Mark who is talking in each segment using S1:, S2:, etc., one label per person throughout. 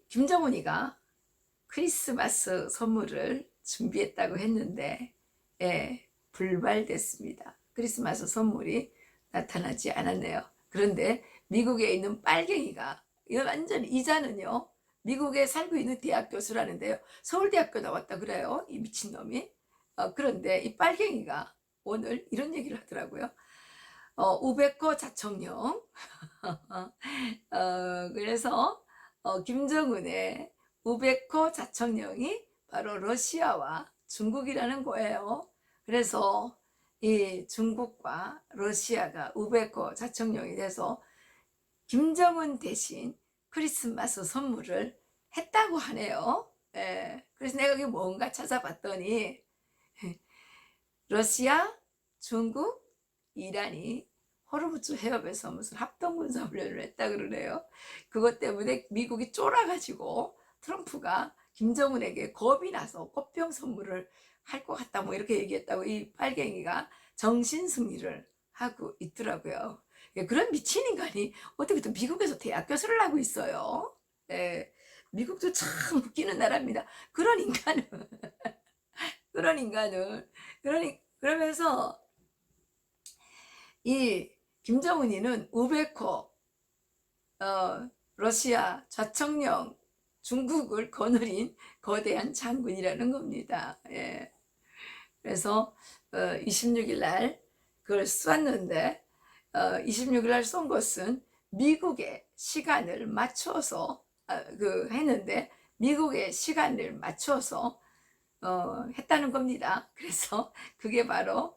S1: 김정은이가 크리스마스 선물을 준비했다고 했는데, 예, 불발됐습니다. 크리스마스 선물이 나타나지 않았네요. 그런데 미국에 있는 빨갱이가, 이거 완전 이자는요, 미국에 살고 있는 대학 교수라는데요, 서울대학교 나왔다 그래요, 이 미친놈이. 그런데 이 빨갱이가 오늘 이런 얘기를 하더라고요. 우베코 자청령. 그래서 김정은의 우베코 자청령이 바로 러시아와 중국이라는 거예요. 그래서 이 중국과 러시아가 우베코 자청령이 돼서 김정은 대신 크리스마스 선물을 했다고 하네요. 예, 그래서 내가 이게 뭔가 찾아봤더니 러시아, 중국, 이란이 호르무즈 해협에서 무슨 합동군사훈련을 했다 그러네요. 그것 때문에 미국이 쫄아가지고 트럼프가 김정은에게 겁이 나서 꽃병 선물을 할 것 같다 뭐 이렇게 얘기했다고 이 빨갱이가 정신승리를 하고 있더라고요. 예, 그런 미친 인간이 어떻게 또 미국에서 대학 교수를 하고 있어요. 예, 미국도 참 웃기는 나라입니다. 그런 인간은 그런 인간은 그러면서 이 김정은이는 우베코 러시아 좌청령 중국을 거느린 거대한 장군이라는 겁니다. 예. 그래서 26일 날 그걸 쐈는데 26일 날 쏜 것은 미국의 시간을 맞춰서 했는데 미국의 시간을 맞춰서 했다는 겁니다. 그래서 그게 바로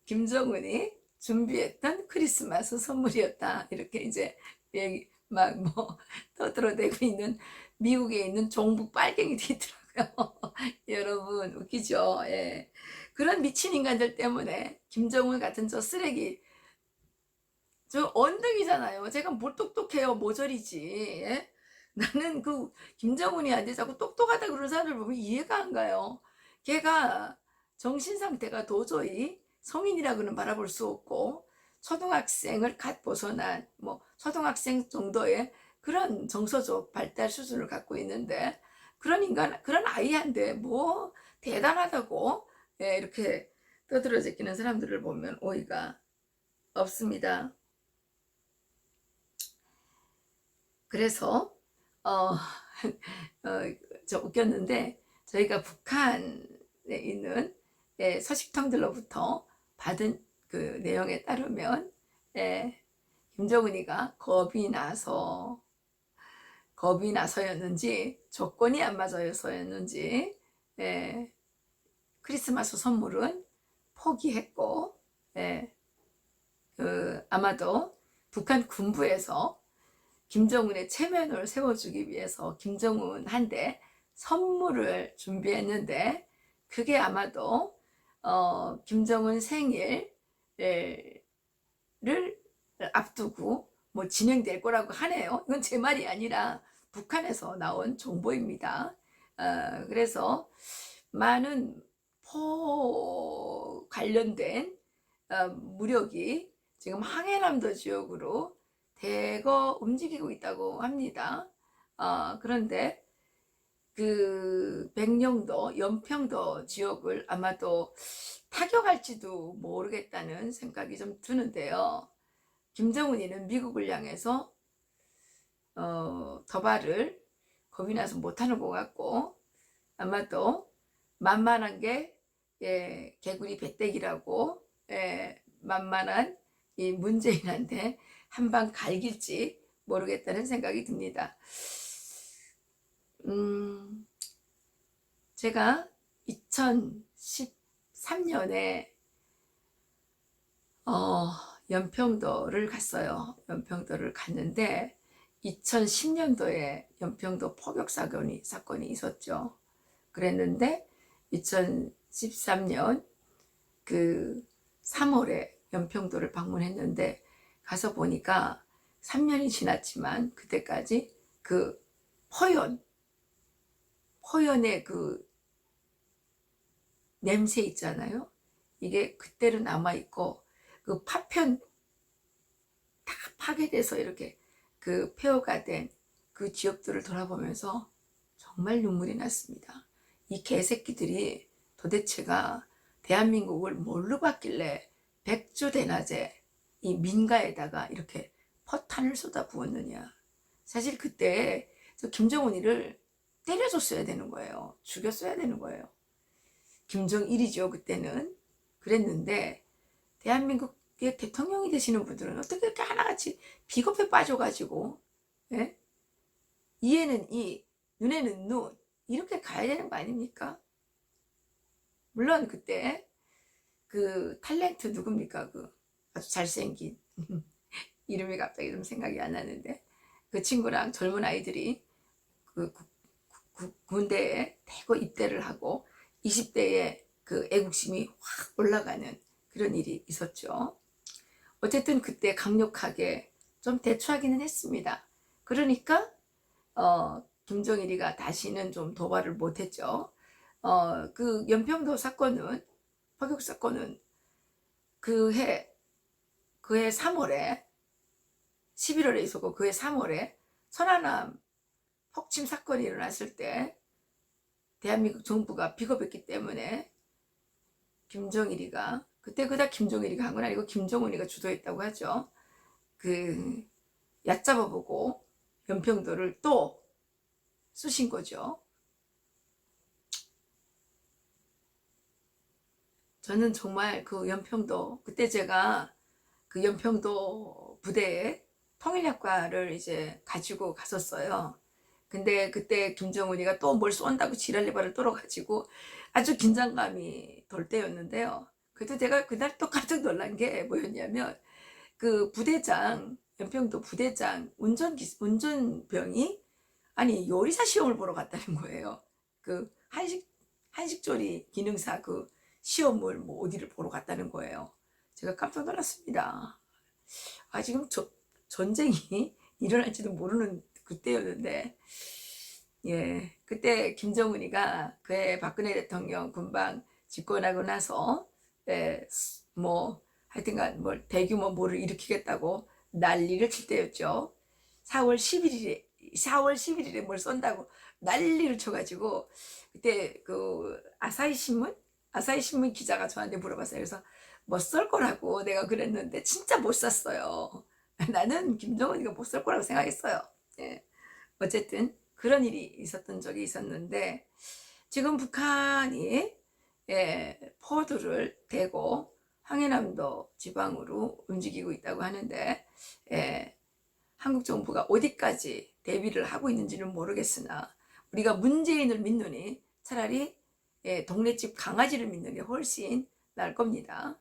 S1: 김정은이 준비했던 크리스마스 선물이었다. 이렇게 이제 얘기 막 뭐 떠들어대고 있는 미국에 있는 종북 빨갱이들이 있더라고요. 여러분 웃기죠? 예. 그런 미친 인간들 때문에 김정은 같은 저 쓰레기 저 언등이잖아요. 제가 뭘 똑똑해요. 모조리지. 예? 나는 그 김정은이한테 자꾸 똑똑하다 그러는 사람들 보면 이해가 안 가요. 걔가 정신 상태가 도저히 성인이라고는 바라볼 수 없고 초등학생을 갓 벗어난 뭐 초등학생 정도의 그런 정서적 발달 수준을 갖고 있는데 그런 인간 그런 아이한테 뭐 대단하다고 예, 이렇게 떠들어 제끼는 사람들을 보면 오이가 없습니다. 그래서 어, 저 웃겼는데 저희가 북한에 있는 예, 서식통들로부터 받은 그 내용에 따르면 예, 김정은이가 겁이 나서였는지 조건이 안 맞아서였는지 예, 크리스마스 선물은 포기했고 예, 아마도 북한 군부에서 김정은의 체면을 세워주기 위해서 김정은한테 선물을 준비했는데 그게 아마도 김정은 생일을 앞두고 뭐 진행될 거라고 하네요. 이건 제 말이 아니라 북한에서 나온 정보입니다. 그래서 많은 포 관련된 무력이 지금 항해남도 지역으로 대거 움직이고 있다고 합니다. 그런데 그 백령도, 연평도 지역을 아마도 타격할지도 모르겠다는 생각이 좀 드는데요. 김정은이는 미국을 향해서 도발을 겁이 나서 못하는 것 같고 아마도 만만한 게 예, 개구리 배때기라고 예, 만만한 이 문재인한테 한 방 갈길지 모르겠다는 생각이 듭니다. 제가 2013년에 연평도를 갔어요. 연평도를 갔는데 2010년도에 연평도 포격 사건이 있었죠. 그랬는데 2013년 그 3월에 연평도를 방문했는데 가서 보니까 3년이 지났지만 그때까지 그 포연의 그 냄새 있잖아요. 이게 그대로 남아있고 그 파편 다 파괴돼서 이렇게 그 폐허가 된 그 지역들을 돌아보면서 정말 눈물이 났습니다. 이 개새끼들이 도대체가 대한민국을 뭘로 봤길래 백주대낮에 이 민가에다가 이렇게 포탄을 쏟아부었느냐. 사실 그때 저 김정은이를 때려줬어야 되는 거예요. 죽였어야 되는 거예요. 김정일이죠, 그때는. 그랬는데 대한민국의 대통령이 되시는 분들은 어떻게 이렇게 하나같이 비겁에 빠져가지고, 예? 이에는 이, 눈에는 눈, 이렇게 가야 되는 거 아닙니까? 물론 그때 그 탤런트 누굽니까? 그 아주 잘생긴 이름이 갑자기 좀 생각이 안 나는데, 그 친구랑 젊은 아이들이 그 군대에 대거 입대를 하고 20대에 그 애국심이 확 올라가는 그런 일이 있었죠. 어쨌든 그때 강력하게 좀 대처하기는 했습니다. 그러니까 김정일이가 다시는 좀 도발을 못했죠. 그 연평도 사건은, 포격 사건은 그해 3월에 11월에 있었고, 그해 3월에 천안함 폭침 사건이 일어났을 때 대한민국 정부가 비겁했기 때문에 김정일이가, 그때 그다 김정일이가 한 건 아니고 김정은이가 주도했다고 하죠. 그 얕잡아보고 연평도를 또 쑤신 거죠. 저는 정말 그 연평도, 그때 제가 그 연평도 부대에 통일학과를 이제 가지고 갔었어요. 근데 그때 김정은이가 또 뭘 쏜다고 지랄리바를 떨어가지고 아주 긴장감이 돌 때였는데요. 그래도 제가 그날 또 깜짝 놀란 게 뭐였냐면, 그 부대장, 연평도 부대장 운전병이 아니 요리사 시험을 보러 갔다는 거예요. 그 한식조리 기능사 그 시험을 뭐 어디를 보러 갔다는 거예요. 제가 깜짝 놀랐습니다. 아, 지금 전쟁이 일어날지도 모르는 그때였는데, 예, 그때 김정은이가 그해 박근혜 대통령 군방 집권하고 나서, 예, 뭐 하여튼간 뭘 대규모 뭐를 일으키겠다고 난리를 칠 때였죠. 4월 11일에 4월 11일에 뭘 쏜다고 난리를 쳐가지고, 그때 그 아사히 신문 기자가 저한테 물어봤어요. 그래서 뭐 쏠 거라고 내가 그랬는데 진짜 못 쐈어요. 나는 김정은이가 못 쏠 거라고 생각했어요. 예. 어쨌든 그런 일이 있었던 적이 있었는데, 지금 북한이, 예, 포도를 대고 황해남도 지방으로 움직이고 있다고 하는데, 예, 한국 정부가 어디까지 대비를 하고 있는지는 모르겠으나 우리가 문재인을 믿느니 차라리, 예, 동네집 강아지를 믿는 게 훨씬 나을 겁니다.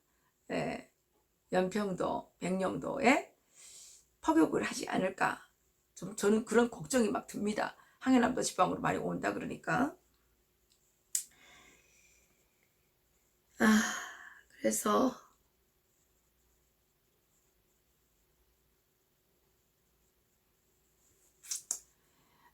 S1: 예, 연평도, 백령도에 포격을 하지 않을까, 좀 저는 그런 걱정이 막 듭니다. 항해남도 지방으로 많이 온다 그러니까. 아, 그래서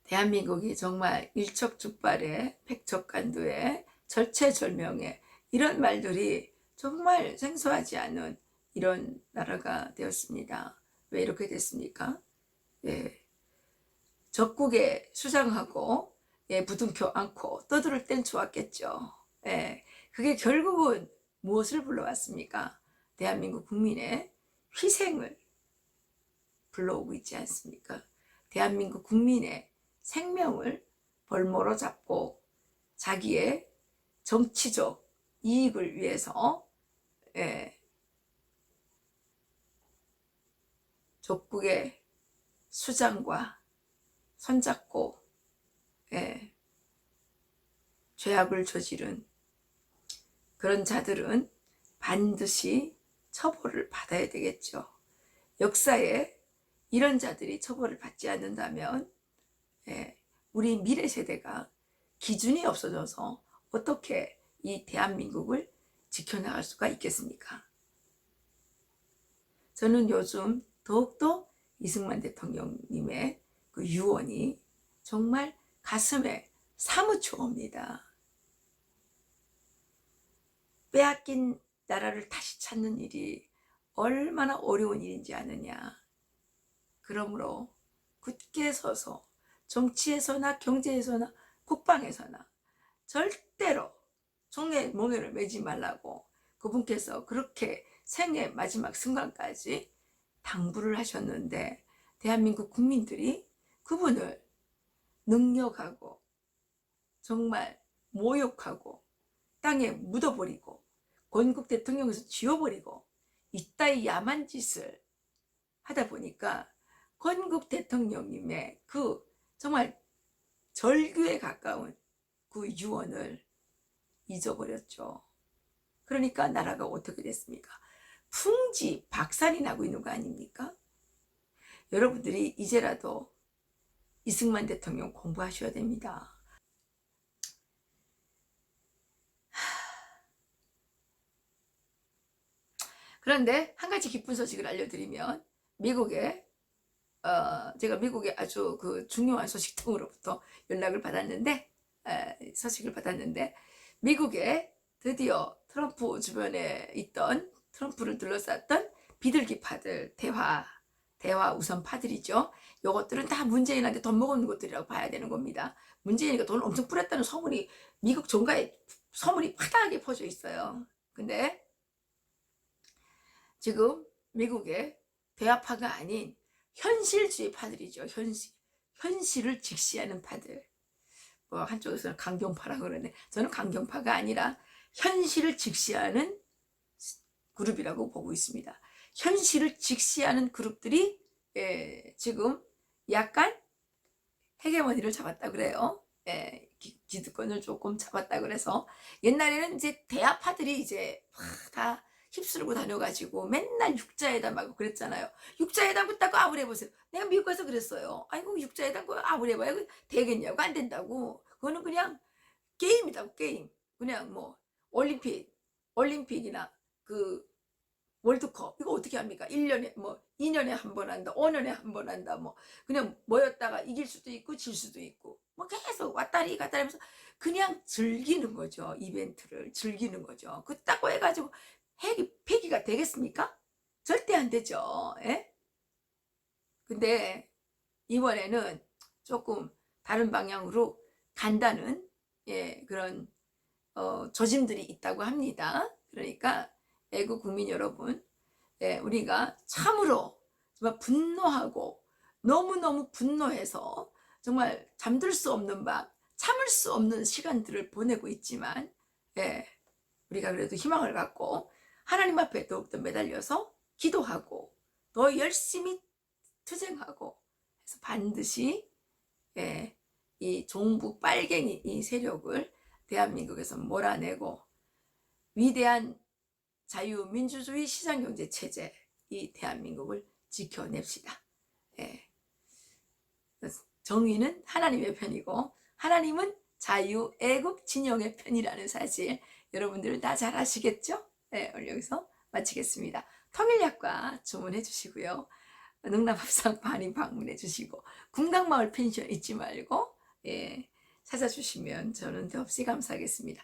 S1: 대한민국이 정말 일촉즉발에 백척간두에 절체절명에, 이런 말들이 정말 생소하지 않은 이런 나라가 되었습니다. 왜 이렇게 됐습니까? 예, 적국에 수장하고, 예, 부둥켜 안고 떠들을 땐 좋았겠죠. 예, 그게 결국은 무엇을 불러왔습니까? 대한민국 국민의 희생을 불러오고 있지 않습니까? 대한민국 국민의 생명을 벌모로 잡고 자기의 정치적 이익을 위해서, 예, 적국의 수장과 손잡고, 예, 죄악을 저지른 그런 자들은 반드시 처벌을 받아야 되겠죠. 역사에 이런 자들이 처벌을 받지 않는다면, 예, 우리 미래 세대가 기준이 없어져서 어떻게 이 대한민국을 지켜나갈 수가 있겠습니까? 저는 요즘 더욱더 이승만 대통령님의 그 유언이 정말 가슴에 사무쳐 옵니다. 빼앗긴 나라를 다시 찾는 일이 얼마나 어려운 일인지 아느냐. 그러므로 굳게 서서 정치에서나 경제에서나 국방에서나 절대로 종의 몽에를 매지 말라고 그분께서 그렇게 생애 마지막 순간까지 당부를 하셨는데 대한민국 국민들이 그분을 능욕하고 정말 모욕하고 땅에 묻어버리고 건국 대통령에서 지워버리고 이따위 야만 짓을 하다 보니까 건국 대통령님의 그 정말 절규에 가까운 그 유언을 잊어버렸죠. 그러니까 나라가 어떻게 됐습니까? 풍지 박살이 나고 있는 거 아닙니까? 여러분들이 이제라도 이승만 대통령 공부하셔야 됩니다. 그런데 한 가지 기쁜 소식을 알려드리면 미국에 제가 미국에 아주 그 중요한 소식통으로부터 연락을 받았는데 소식을 받았는데 미국에 드디어 트럼프 주변에 있던 트럼프를 둘러쌌던 비둘기파들 대화 우선파들이죠. 요것들은 다 문재인한테 돈 먹은 것들이라고 봐야 되는 겁니다. 문재인이가 돈을 엄청 뿌렸다는 소문이 미국 정가에 소문이 파다하게 퍼져 있어요. 근데 지금 미국의 대화파가 아닌 현실주의 파들이죠. 현실을 직시하는 파들. 뭐 한쪽에서는 강경파라고 그러는데 저는 강경파가 아니라 현실을 직시하는 그룹이라고 보고 있습니다. 현실을 직시하는 그룹들이 지금 약간 헤게모니를 잡았다 그래요. 기득권을 조금 잡았다 그래서 옛날에는 이제 대화파들이 이제 다 휩쓸고 다녀가지고 맨날 육자회담하고 그랬잖아요. 육자회담 그따고 아무리 해보세요. 내가 미국 가서 그랬어요. 아이고 육자회담 아무리 해봐요. 되겠냐고 안 된다고. 그거는 그냥 게임이다고 게임. 그냥 뭐 올림픽이나 그 월드컵 이거 어떻게 합니까? 1년에 뭐 2년에 한 번 한다. 5년에 한 번 한다. 뭐 그냥 모였다가 이길 수도 있고 질 수도 있고 뭐 계속 왔다리 갔다리 하면서 그냥 즐기는 거죠. 이벤트를 즐기는 거죠. 그따고 해가지고 폐기가 되겠습니까? 절대 안 되죠. 예? 근데 이번에는 조금 다른 방향으로 간다는 그런 조짐들이 있다고 합니다. 그러니까 애국 국민 여러분, 우리가 참으로 정말 분노하고 너무너무 분노해서 정말 잠들 수 없는 밤, 참을 수 없는 시간들을 보내고 있지만 우리가 그래도 희망을 갖고 하나님 앞에 더욱더 매달려서 기도하고 더 열심히 투쟁하고 해서 반드시 이 종북 빨갱이 이 세력을 대한민국에서 몰아내고 위대한 자유민주주의 시장경제 체제 이 대한민국을 지켜냅시다. 정의는 하나님의 편이고 하나님은 자유, 애국, 진영의 편이라는 사실 여러분들은 다 잘 아시겠죠? 오늘 여기서 마치겠습니다. 통일약과 주문해 주시고요. 능남합상 많이 방문해 주시고 군강마을 펜션 잊지 말고 찾아주시면 저는 더없이 감사하겠습니다.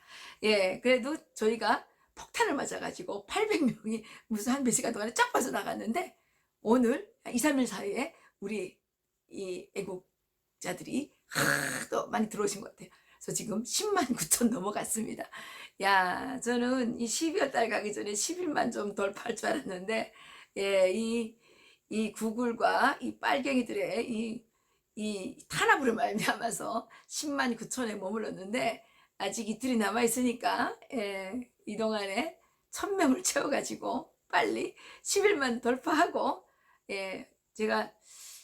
S1: 그래도 저희가 폭탄을 맞아가지고 800명이 무슨 한 몇 시간 동안에 쫙 빠져나갔는데 오늘 2, 3일 사이에 우리 이 애국자들이 하도 많이 들어오신 것 같아요. 그래서 지금 10만 9천 넘어갔습니다. 야, 저는 이 12월 달 가기 전에 10일만 좀 돌파할 줄 알았는데 이 구글과 이 빨갱이들의 이 탄압으로 말미암아서 10만 9천에 머물렀는데 아직 이틀이 남아있으니까 이 동안에 1000명을 채워가지고 빨리 10일만 돌파하고 제가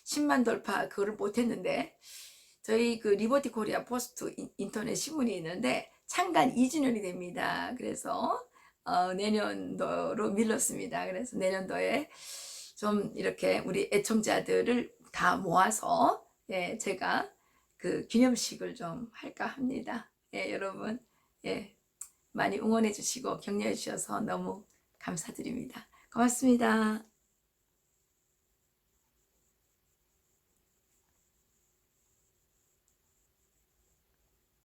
S1: 10만 돌파 그거를 못했는데 저희 그 리버티 코리아 포스트 인터넷 신문이 있는데 창간 2주년이 됩니다. 그래서 내년도로 밀렸습니다. 그래서 내년도에 좀 이렇게 우리 애청자들을 다 모아서 제가 그 기념식을 좀 할까 합니다. 여러분 많이 응원해 주시고 격려해 주셔서 너무 감사드립니다. 고맙습니다.